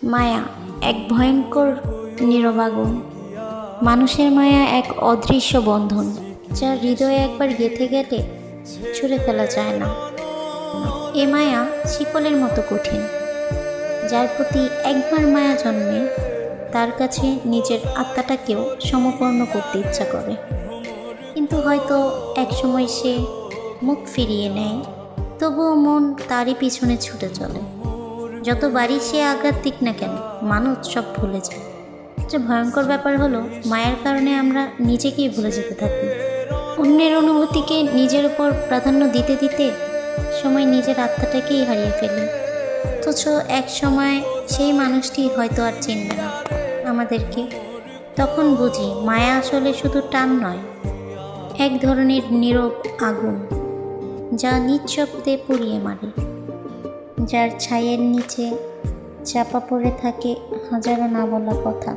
মায়া এক ভয়ঙ্কর নীরব আগুন। মানুষের মায়া এক অদৃশ্য বন্ধন, যা হৃদয়ে একবার গেঁথে গেলে ছুঁড়ে ফেলা যায় না। এ মায়া শিকলের মতো কঠিন। যার প্রতি একবার মায়া জন্মে, তার কাছে নিজের আত্মাটাকেও সমর্পণ করতে ইচ্ছা করে। কিন্তু হয়তো একসময় সে মুখ ফিরিয়ে নেয়, তবুও মন তারই পিছনে ছুটে চলে। যতবারই সে আঘাত দিক না কেন, মানুষ সব ভুলে যায়। যে ভয়ঙ্কর ব্যাপার হলো, মায়ের কারণে আমরা নিজেকেই ভুলে যেতে থাকি। অন্যের অনুভূতিকে নিজের উপর প্রাধান্য দিতে দিতে সময় নিজের আত্মাটাকেই হারিয়ে ফেলি। অথচ এক সময় সেই মানুষটি হয়তো আর চিনবে না আমাদেরকে। তখন বুঝি মায়া আসলে শুধু টান নয়, এক ধরনের নীরব আগুন, যা নিঃশব্দে পুড়িয়ে মারে, যার ছাইয়ের নিচে চাপা পড়ে থাকে হাজারো না বলা কথা।